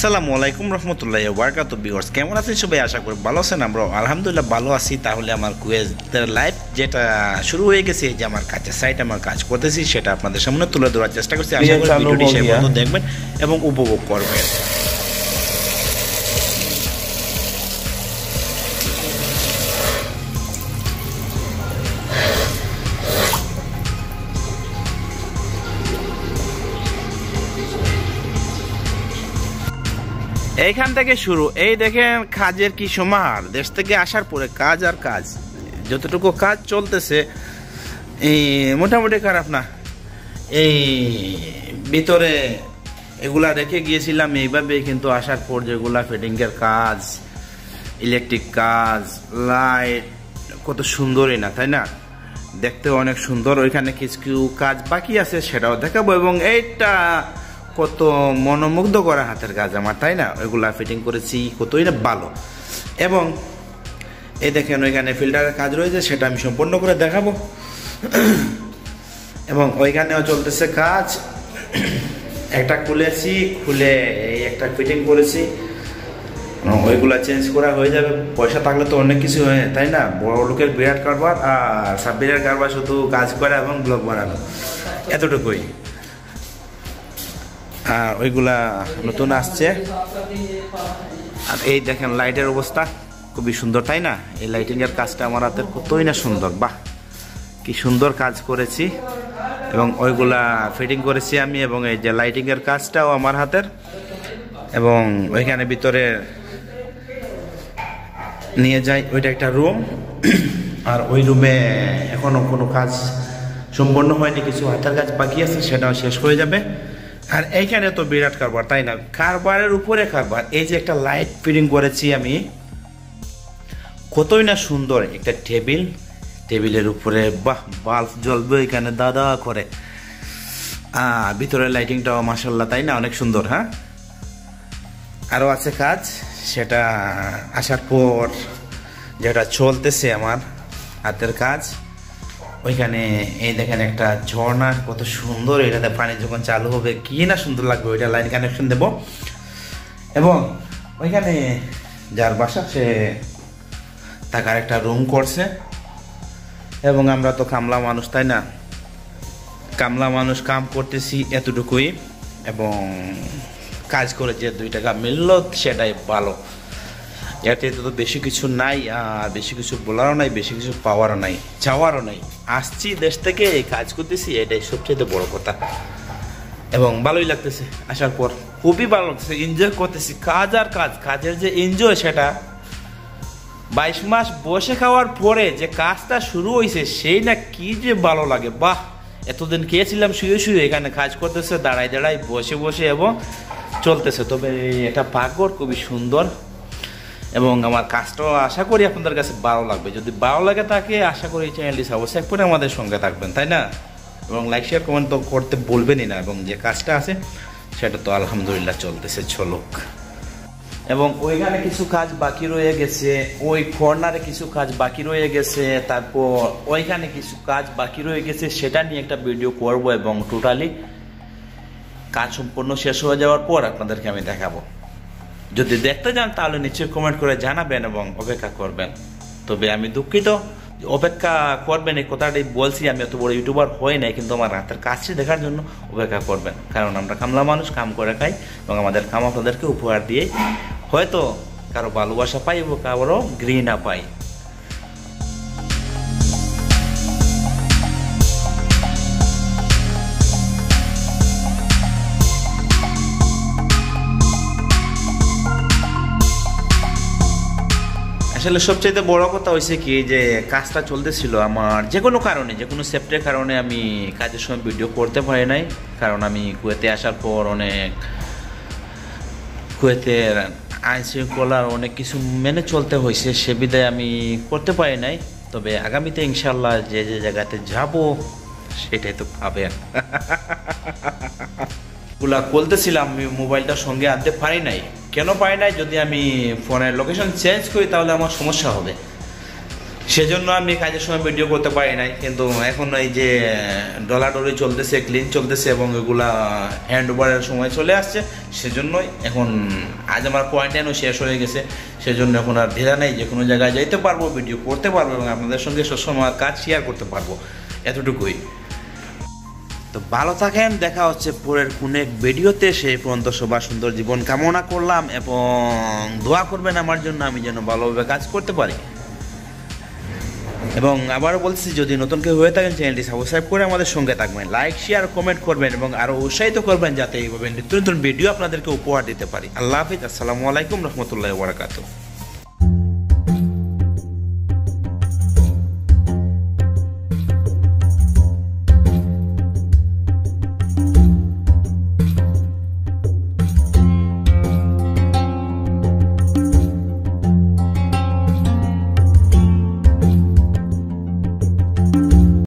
আসসালামু আলাইকুম রহমতুল্লাহি ওয়া বারাকাতুহু ভিউয়ার্স, কেমন আছেন সবাই? আশা করি ভালো আছেন। আমরা আলহামদুলিল্লাহ ভালো আছি। তাহলে আমার কুয়েতের লাইফ যেটা শুরু হয়ে গেছে, যে আমার কাজের সাইট আমার কাজ করতেছি, সেটা আপনাদের সামনে তুলে ধরার চেষ্টা করছি। আশা করি ভিডিওটি শেষ পর্যন্ত দেখবেন এবং উপভোগ করবেন। এইখান থেকে শুরু, এই দেখেন কাজের কি সমাহার। দেশ থেকে আসার পরে কাজ আর কাজ, যতটুকু কাজ চলতেছে এই মোটামুটি খারাপ না। এই ভিতরে এগুলা রেখে গিয়েছিলাম এইভাবে, কিন্তু আসার পর যেগুলা ফিটিংয়ের কাজ, ইলেকট্রিক কাজ, লাইট, কত সুন্দরই না, তাই না? দেখতে অনেক সুন্দর। ওইখানে কিছু কাজ বাকি আছে, সেটাও দেখাবো। এবং এইটা কত মনোমুগ্ধ করা হাতের কাজ আমার, তাই না? ওইগুলা ফিটিং করেছি, কতই না ভালো। এবং এই দেখেন ওইখানে ফিল্টারের কাজ রয়েছে, সেটা আমি সম্পূর্ণ করে দেখাবো। এবং ওইখানেও চলতেছে কাজ। একটা খুলেছি, খুলে এই একটা ফিটিং করেছি। ওইগুলা চেঞ্জ করা হয়ে যাবে। পয়সা থাকলে তো অনেক কিছু হয়, তাই না? বড় লোকের বিরাট কারবার, আর সাব্বিরের কারবার শুধু কাজ করা এবং ব্লগ বানানো, এতটুকুই। আর ওইগুলা নতুন আসছে। আর এই দেখেন লাইটের অবস্থা খুবই সুন্দর, তাই না? এই লাইটিংয়ের কাজটা আমার হাতের কতই না সুন্দর। বাহ, কি সুন্দর কাজ করেছি। এবং ওইগুলা ফিটিং করেছি আমি। এবং এই যে লাইটিংয়ের কাজটাও আমার হাতের। এবং ওইখানে ভিতরে নিয়ে যাই, ওইটা একটা রুম। আর ওই রুমে এখনো কোনো কাজ সম্পন্ন হয়নি, কিছু হাতের কাজ বাকি আছে, সেটাও শেষ হয়ে যাবে। আর এইখানে তো বিরাট কারবার, তাই না? কারবারের উপরে কারবার। এই যে একটা লাইট ফিটিং করেছি আমি, কতই না সুন্দর একটা টেবিল। টেবিলের উপরে বাহ, বাল্ব জ্বলবে এখানে দাদা করে। ভিতরের লাইটিংটাও মাশাআল্লাহ, তাই না? অনেক সুন্দর। হ্যাঁ, আরও আছে কাজ, সেটা আসার পর যেটা চলতেছে আমার হাতের কাজ। ওইখানে এই দেখেন একটা ঝর্ণা, কত সুন্দর। এটাতে পানি যখন চালু হবে কি না সুন্দর লাগবে। ওইটা লাইন কানেকশন দেব। এবং ওইখানে যার বাসা, সে থাকার একটা রুম করছে। এবং আমরা তো কামলা মানুষ, তাই না? কামলা মানুষ, কাম করতেছি এতটুকুই। এবং কাজ করে যে 2 টাকা মিলল, সেটাই ভালো। এতে তো বেশি কিছু নাই, আর বেশি কিছু বলারও নাই, বেশি কিছু পাওয়ারও নাই, চাওয়ারও নাই। আসছি দেশ থেকে, এই কাজ করতেছি, এটাই সবচেয়ে বড় কথা। এবং ভালোই লাগতেছে আসার পর, খুবই ভালো লাগতেছে, এনজয় করতেছি। কাজ আর কাজ, কাজের যে এনজয়, সেটা 22 মাস বসে খাওয়ার পরে যে কাজটা শুরু হয়েছে, সেই না কি যে ভালো লাগে। বাহ, এতদিন খেয়েছিলাম শুয়ে শুয়ে, এখানে কাজ করতেছে দাঁড়াই দাঁড়াই, বসে বসে, এবং চলতেছে। তবে এটা পাকঘর খুবই সুন্দর। এবং আমার কাজটাও আশা করি আপনাদের কাছে ভালো লাগবে। যদি ভালো লাগে তাকে, আশা করি চ্যানেলটি সাবস্ক্রাইব করে আমাদের সঙ্গে থাকবেন, তাই না? এবং লাইক শেয়ার কমেন্ট তো করতে বলবেনই না। এবং যে কাজটা আছে, সেটা তো আলহামদুলিল্লাহ চলতেছে, চলুক। এবং ওইখানে কিছু কাজ বাকি রয়ে গেছে, ওই কর্নারে কিছু কাজ বাকি রয়ে গেছে, তারপর ওইখানে কিছু কাজ বাকি রয়ে গেছে, সেটা নিয়ে একটা ভিডিও করব। এবং টোটালি কাজ সম্পূর্ণ শেষ হয়ে যাওয়ার পর আপনাদেরকে আমি দেখাবো। যদি দেখতে চান তাহলে নিশ্চয়ই কমেন্ট করে জানাবেন এবং অপেক্ষা করবেন। তবে আমি দুঃখিত, অপেক্ষা করবেন এই কথাটাই বলছি। আমি এত বড় ইউটিউবার হই নাই, কিন্তু আমার হাতের কাজটি দেখার জন্য অপেক্ষা করবেন। কারণ আমরা কামলা মানুষ, কাম করে খাই। এবং আমাদের কাম আপনাদেরকে উপহার দিয়ে হয়তো কারো ভালোবাসা পাই এবং কারো ঘৃণা পাই। আসলে সবচেয়ে বড় কথা হয়েছে কি, যে কাজটা চলতেছিল আমার যে কোনো কারণে, যে কোনো সেপ্টের কারণে আমি কাজের সময় ভিডিও করতে পারি নাই। কারণ আমি কুয়েতে আসার পর অনেক কুয়েতের আইন শৃঙ্খলার অনেক কিছু মেনে চলতে হয়েছে, সে বিধায় আমি করতে পারি নাই। তবে আগামীতে ইনশাল্লাহ যে যে জায়গাতে যাব, সেটাই তো পাবেন। গুলা বলতেছিলাম, আমি মোবাইলটা সঙ্গে আনতে পারি নাই। কেন পারি নাই? যদি আমি ফোনের লোকেশন চেঞ্জ করি, তাহলে আমার সমস্যা হবে। সেজন্য আমি কাজের সময় ভিডিও করতে পারি নাই। কিন্তু এখন এই যে ডলাডলি চলতেছে, ক্লিন চলতেছে এবং এগুলা হ্যান্ড ওভারের সময় চলে আসছে, সেজন্যই এখন আজ আমার কোয়ারেন্টাইনও শেষ হয়ে গেছে, সেজন্য এখন আর ঢেলা নেই, যে কোনো জায়গায় যাইতে পারবো, ভিডিও করতে পারবো এবং আপনাদের সঙ্গে সবসময় কাজ শেয়ার করতে পারবো, এতটুকুই। তো ভালো থাকেন, দেখা হচ্ছে পরের কোন এক ভিডিওতে। সেই পর্যন্ত সবার সুন্দর জীবন কামনা করলাম এবং দোয়া করবেন আমার জন্য, আমি যেন ভালোভাবে কাজ করতে পারি। এবং আবারও বলছি, যদি নতুন কেউ হয়ে থাকেন চ্যানেলটি সাবস্ক্রাইব করে আমাদের সঙ্গে থাকবেন, লাইক শেয়ার কমেন্ট করবেন এবং আরও উৎসাহিত করবেন যাতে এইভাবে নতুন নতুন ভিডিও আপনাদেরকে উপহার দিতে পারি। আল্লাহ হাফিজ, আসসালামু আলাইকুম রহমতুল্লাহি ওয়া বারাকাতুহু।